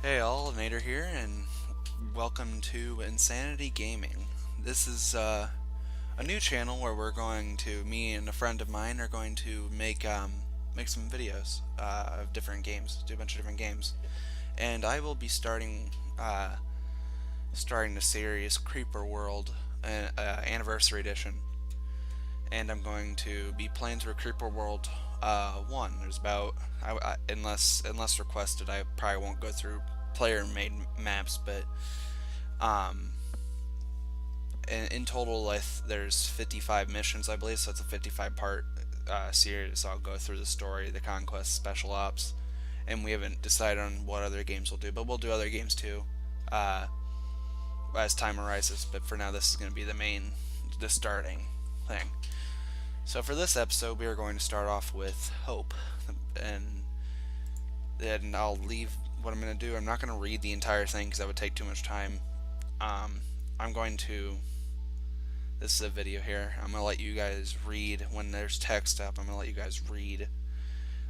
Hey all, Anator here, and welcome to Insanity Gaming. This is a new channel where me and a friend of mine are going to make some videos of different games, do a bunch of different games, and I will be starting the series Creeper World Anniversary Edition, and I'm going to be playing through Creeper World 1. There's about unless requested, I probably won't go through player-made maps, but um, in total, there's 55 missions, I believe, so it's a 55-part series. I'll go through the story, the conquest, special ops, and we haven't decided on what other games we'll do, but we'll do other games too uh, as time arises. But for now, this is going to be the starting thing. So for this episode, we are going to start off with Hope, and then I'll leave what I'm going to do. I'm not going to read the entire thing because that would take too much time. I'm going to. This is a video here. I'm going to let you guys read when there's text up. I'm going to let you guys read.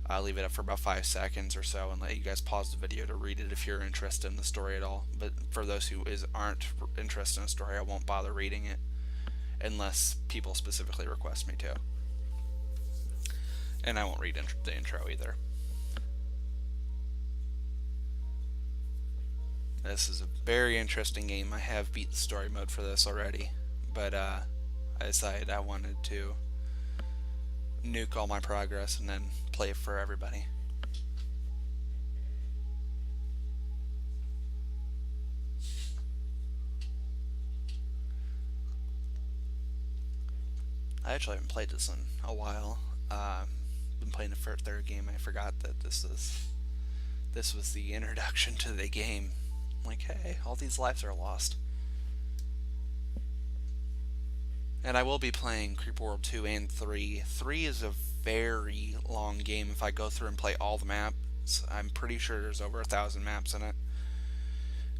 I'll leave it up for about 5 seconds or so and let you guys pause the video to read it if you're interested in the story at all. But for those who aren't interested in the story, I won't bother reading it unless people specifically request me to. And I won't read the intro either. This is a very interesting game. I have beat the story mode for this already, but I decided I wanted to nuke all my progress and then play it for everybody. I actually haven't played this in a while. Been playing it for a third game. I forgot that this was the introduction to the game. Like, hey, all these lives are lost. And I will be playing Creeper World 2 and 3. 3 is a very long game. If I go through and play all the maps, I'm pretty sure there's over 1,000 maps in it.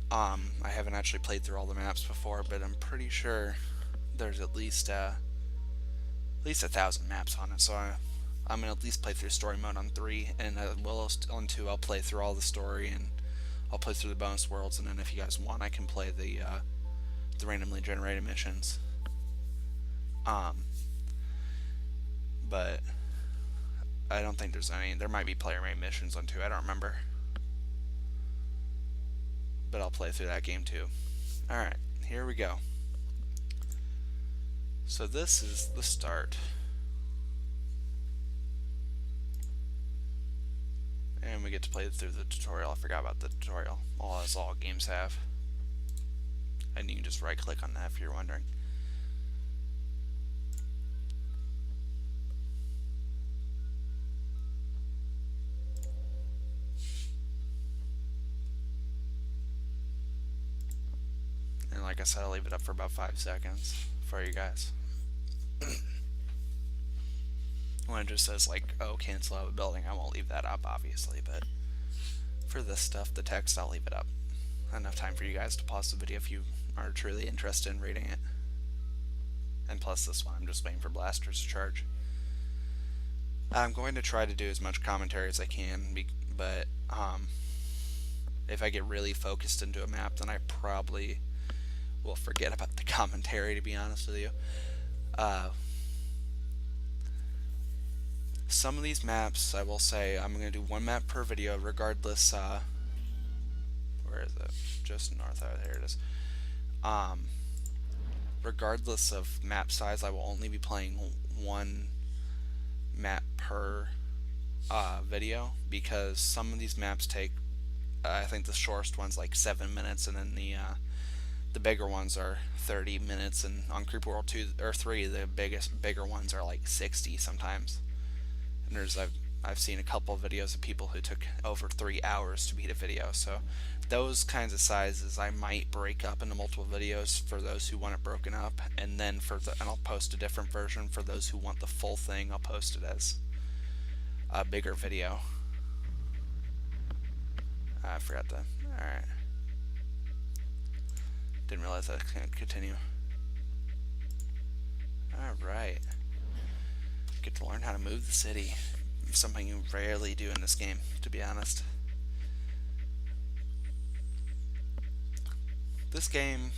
I haven't actually played through all the maps before, but I'm pretty sure there's at least 1,000 maps on it. So I'm gonna at least play through story mode on 3, and on 2 I'll play through all the story, and I'll play through the bonus worlds, and then if you guys want, I can play the randomly generated missions. But I don't think there's any. There might be player-made missions on 2. I don't remember. But I'll play through that game too. Alright, here we go. So this is the start. And we get to play through the tutorial. I forgot about the tutorial. As all games have. And you can just right click on that if you're wondering. And like I said, I'll leave it up for about 5 seconds for you guys. When it just says like, oh, cancel out a building, I won't leave that up, obviously, but for this stuff, the text, I'll leave it up. Enough time for you guys to pause the video if you are truly interested in reading it. And plus this one, I'm just waiting for blasters to charge. I'm going to try to do as much commentary as I can, but if I get really focused into a map, then I probably will forget about the commentary, to be honest with you. Some of these maps, I will say, I'm going to do one map per video, regardless. Where is it? Just north. Oh, there it is. Regardless of map size, I will only be playing one map per video, because some of these maps take. I think the shortest one's like 7 minutes, and then the bigger ones are 30 minutes, and on Creeper World 2 or 3, the bigger ones are like 60 sometimes. And I've seen a couple of videos of people who took over 3 hours to beat a video. So those kinds of sizes I might break up into multiple videos for those who want it broken up, and then and I'll post a different version for those who want the full thing. I'll post it as a bigger video. I forgot that. Alright. Didn't realize that I could continue. Alright. Get to learn how to move the city. Something you rarely do in this game, to be honest. This game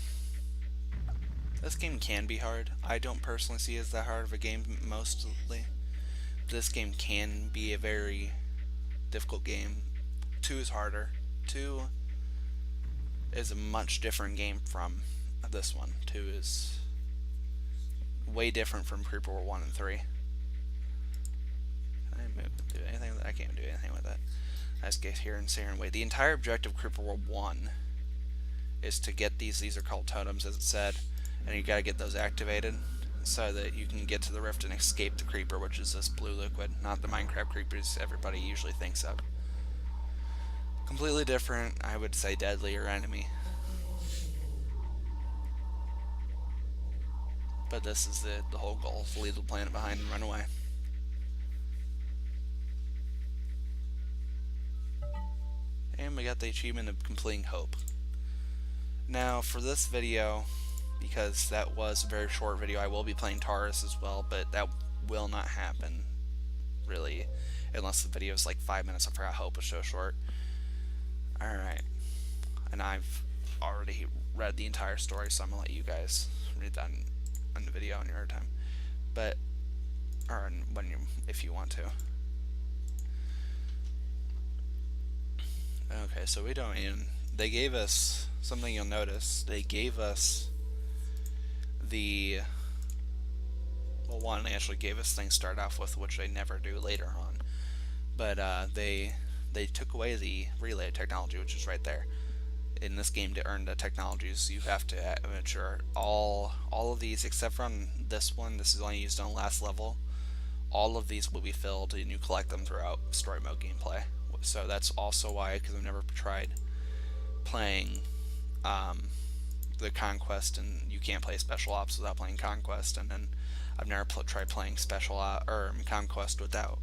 can be hard. I don't personally see it as that hard of a game mostly. This game can be a very difficult game. 2 is harder. 2 is a much different game from this one. 2 is way different from Creeper World 1 and 3. Can I do anything with that? I can't do anything with that. I just get here and sit here and wait. The entire objective of Creeper World 1 is to get these are called totems, as it said, and you gotta get those activated so that you can get to the rift and escape the creeper, which is this blue liquid, not the Minecraft creepers everybody usually thinks of. Completely different, I would say deadlier enemy. But this is the whole goal, to leave the planet behind and run away. And we got the achievement of completing Hope. Now for this video, because that was a very short video, I will be playing Taurus as well, but that will not happen really unless the video is like 5 minutes. I forgot Hope was so short. Alright, and I've already read the entire story, so I'm gonna let you guys read that in the video on your time, but or when you, if you want to. Okay, so we don't even, they gave us something. You'll notice they gave us the, well, one, they actually gave us things to start off with, which they never do later on, but they took away the relay technology, which is right there. In this game, to earn the technologies, you have to mature all of these, except for on this one. This is only used on the last level. All of these will be filled, and you collect them throughout story mode gameplay. So that's also why, because I've never tried playing the Conquest, and you can't play Special Ops without playing Conquest, and then I've never tried playing Special or Conquest without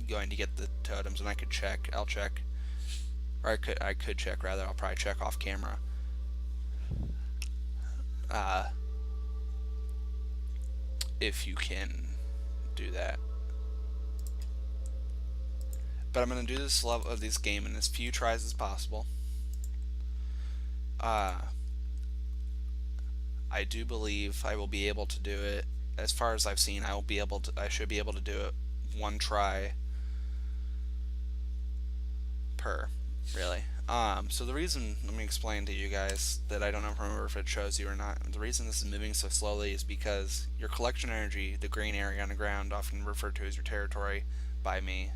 going to get the totems. And I could check, I'll check, or I could check rather. I'll probably check off camera. If you can do that. But I'm going to do this level of this game in as few tries as possible. I do believe I will be able to do it. As far as I've seen, I should be able to do it 1 try per, really. So the reason, let me explain to you guys that I don't remember if it shows you or not. The reason this is moving so slowly is because your collection energy, the green area on the ground, often referred to as your territory by me,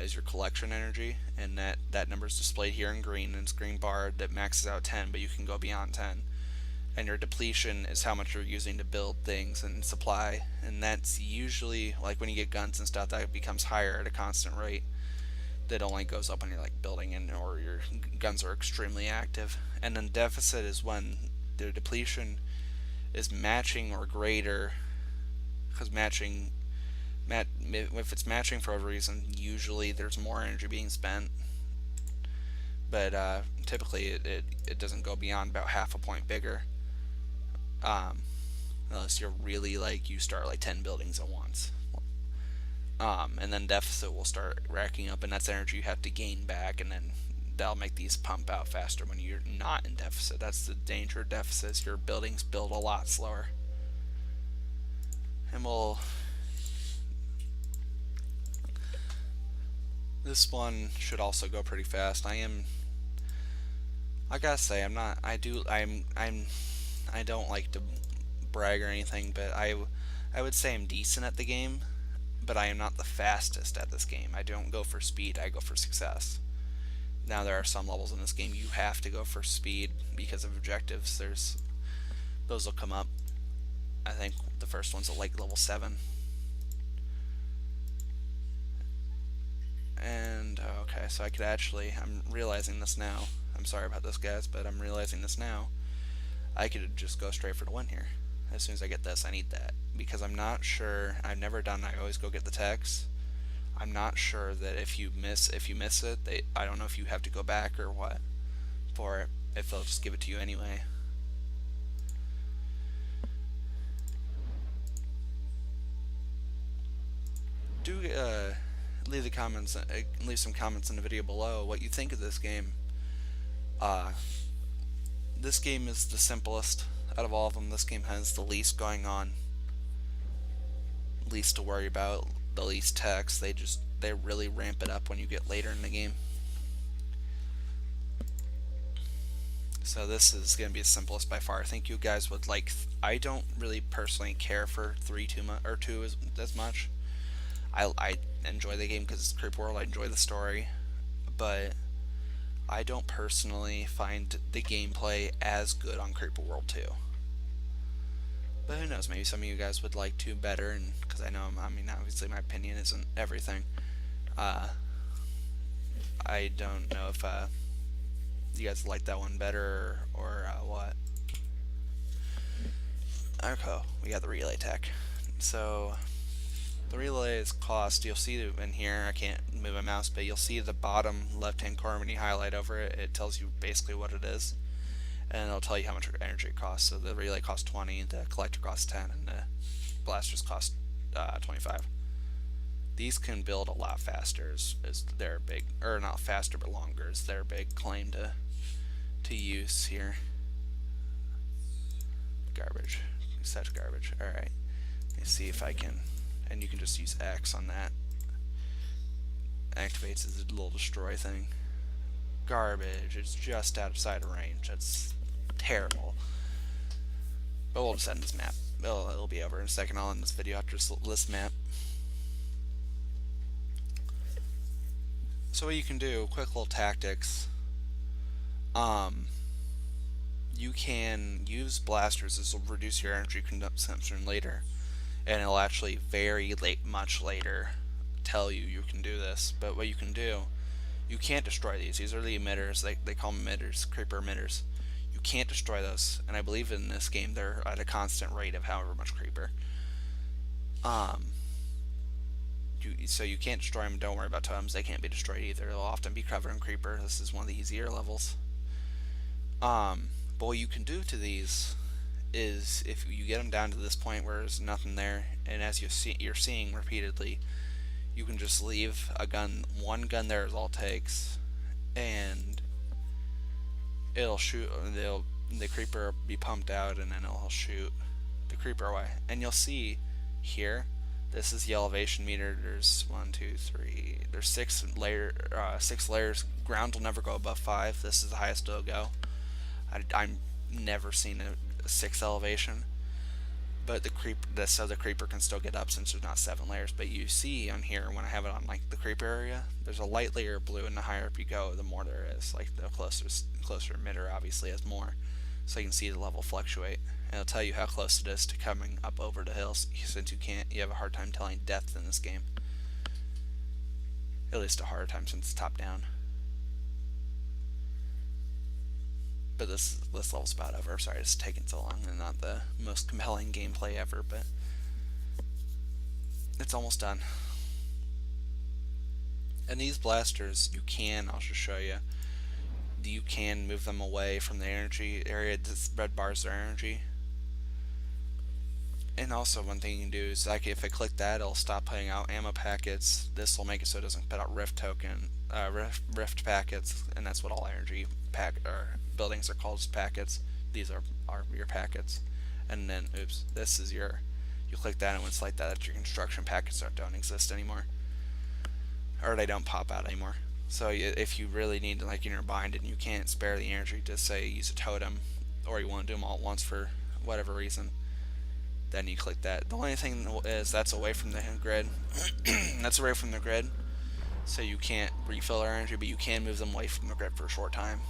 is your collection energy, and that number is displayed here in green, and it's green barred that maxes out 10, but you can go beyond 10. And your depletion is how much you're using to build things and supply, and that's usually, like when you get guns and stuff, that becomes higher at a constant rate. That only goes up when you're like building in, or your guns are extremely active. And then deficit is when their depletion is matching or greater, because if it's matching for a reason, usually there's more energy being spent, but typically it doesn't go beyond about half a point bigger, unless you're really like, you start like 10 buildings at once, and then deficit will start racking up, and that's energy you have to gain back, and then that'll make these pump out faster when you're not in deficit. That's the danger of deficits. Your buildings build a lot slower. And this one should also go pretty fast. I gotta say, I don't like to brag or anything, but I would say I'm decent at the game, but I am not the fastest at this game. I don't go for speed, I go for success. Now there are some levels in this game you have to go for speed because of objectives. Those will come up. I think the first one's at like level 7. And okay, so I could actually, I'm realizing this now. I'm sorry about this, guys, but I'm realizing this now. I could just go straight for the win here. As soon as I get this, I need that, because I'm not sure. I've never done. I always go get the text. I'm not sure that if you miss it, I don't know if you have to go back or what for it. If they'll just give it to you anyway. Do leave some comments in the video below what you think of this game. this game is the simplest out of all of them. This game has the least going on, least to worry about, the least text. They really ramp it up when you get later in the game. So this is going to be the simplest by far. I think you guys would like. I don't really personally care for 3 too much, or 2 as much. I enjoy the game because it's Creep World. I enjoy the story, but I don't personally find the gameplay as good on Creeper World 2. But who knows? Maybe some of you guys would like 2 better, and because I know, I mean, obviously my opinion isn't everything. I don't know if you guys like that one better or what. Okay, we got the relay tech. So the relays cost, you'll see in here, I can't move my mouse, but you'll see the bottom left hand corner when you highlight over it, it tells you basically what it is, and it'll tell you how much energy it costs. So the relay costs 20, the collector costs 10, and the blasters cost 25. These can build a lot faster, is their big, or not faster but longer, is their big claim to use here. Garbage. Such garbage. Alright. Let me see if I can, and you can just use X on that. Activates as a little destroy thing. Garbage. It's just outside of range. That's terrible. But we'll just end this map. It'll be over in a second. I'll end this video after this map. So what you can do, quick little tactics. You can use blasters. This will reduce your energy consumption later, and it'll actually much later tell you can do this. But what you can do, you can't destroy these. These are the emitters. They call them emitters, creeper emitters. You can't destroy those, and I believe in this game they're at a constant rate of however much creeper. So you can't destroy them. Don't worry about totems. They can't be destroyed either. They'll often be covered in creeper. This is one of the easier levels. But what you can do to these is, if you get them down to this point where there's nothing there, and as you're seeing repeatedly, you can just leave a gun. One gun there is all it takes, and it'll shoot. The creeper will be pumped out, and then it'll shoot the creeper away. And you'll see here, this is the elevation meter. There's 1, 2, 3. There's 6 layers. Ground will never go above 5. This is the highest it'll go. I've never seen a 6 elevation, but the creeper can still get up since there's not 7 layers. But you see on here, when I have it on like the creeper area, there's a light layer of blue, and the higher up you go, the more there is. Like the closer emitter obviously has more, so you can see the level fluctuate, and it'll tell you how close it is to coming up over the hills. Since you have a hard time telling depth in this game, at least a harder time since it's top down. But this level's about over. Sorry it's taking so long, and not the most compelling gameplay ever, but it's almost done. And these blasters, I'll just show you, you can move them away from the energy area. This red bar is their energy. And also one thing you can do is, like, if I click that, it'll stop putting out ammo packets. This will make it so it doesn't put out rift packets, and that's what all energy buildings are called, as packets. These are your packets. And then, oops, this is you click that, and when it's like that, that's your construction packets that don't exist anymore, or they don't pop out anymore. So if you really need to, like, in your bind and you can't spare the energy to, say, use a totem, or you want to do them all at once for whatever reason, then you click that. The only thing is that's away from the grid. That's away from the grid, so you can't refill our energy, but you can move them away from the grid for a short time.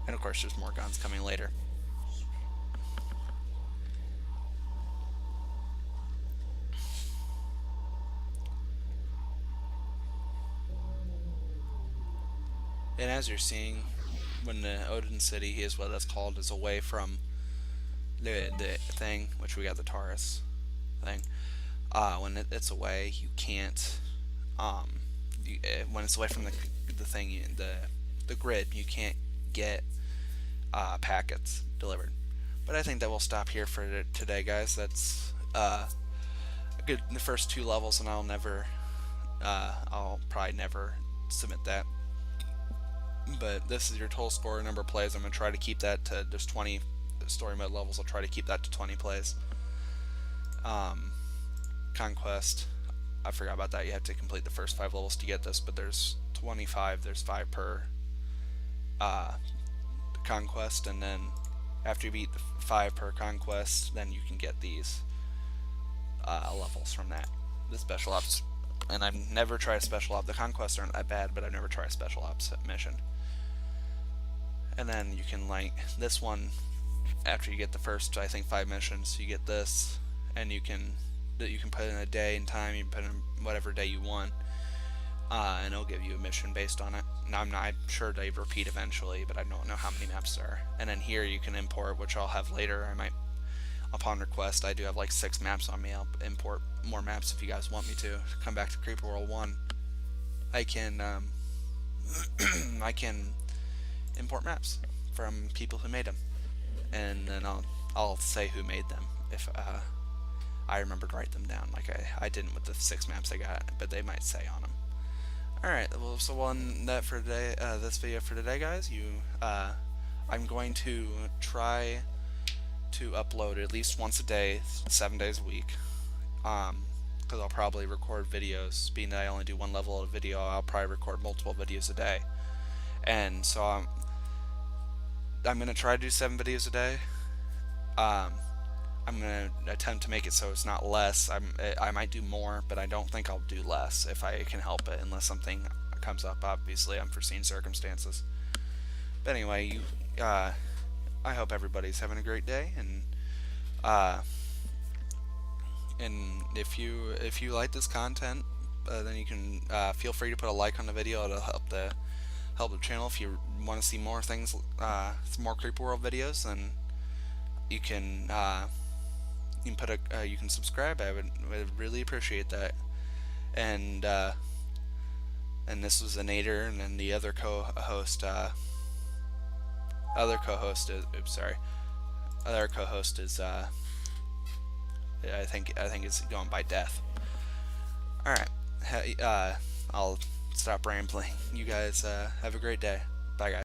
And of course there's more guns coming later. And as you're seeing, when the Odin City is what that's called, is away from the thing, which we got the Taurus thing, when it's away, you can't, when it's away from the thing, the grid, you can't get packets delivered. But I think that we'll stop here for today, guys. That's the first 2 levels, and I'll probably never submit that. but this is your total score, number of plays. I'm going to try to keep that to, there's 20 story mode levels, I'll try to keep that to 20 plays. Conquest, I forgot about that, you have to complete the first 5 levels to get this, but there's 25, there's 5 per conquest, and then after you beat the 5 per conquest, then you can get these levels from that, the special ops. And I've never tried a special op. The conquests aren't that bad, but I've never tried a special ops mission. And then you can, like, this one, after you get the first, I think, 5 missions, you get this, and you can put in a day and time, you can put in whatever day you want, and it'll give you a mission based on it. Now, I'm sure they repeat eventually, but I don't know how many maps there are. And then here you can import, which I'll have later. I might, upon request, I do have like 6 maps on me. I'll import more maps if you guys want me to. Come back to Creeper World 1. I can I can import maps from people who made them, and then I'll say who made them if I remember to write them down, like I didn't with the 6 maps I got, but they might say on them. Alright, well, so we'll end that for today, this video for today, guys. I'm going to try to upload at least once a day, 7 days a week, because I'll probably record videos. Being that I only do 1 level of video, I'll probably record multiple videos a day, and so I'm going to try to do 7 videos a day. I'm going to attempt to make it so it's not less. I might do more, but I don't think I'll do less if I can help it, unless something comes up, obviously, unforeseen circumstances. But anyway, I hope everybody's having a great day, and if you like this content, then you can feel free to put a like on the video. It'll help the channel. If you want to see more things, more Creeper World videos, then you can you can subscribe. I would really appreciate that. And this was Anator, and then the other co-host is I think it's going by Death. Alright, I'll stop rambling. You guys have a great day. Bye, guys.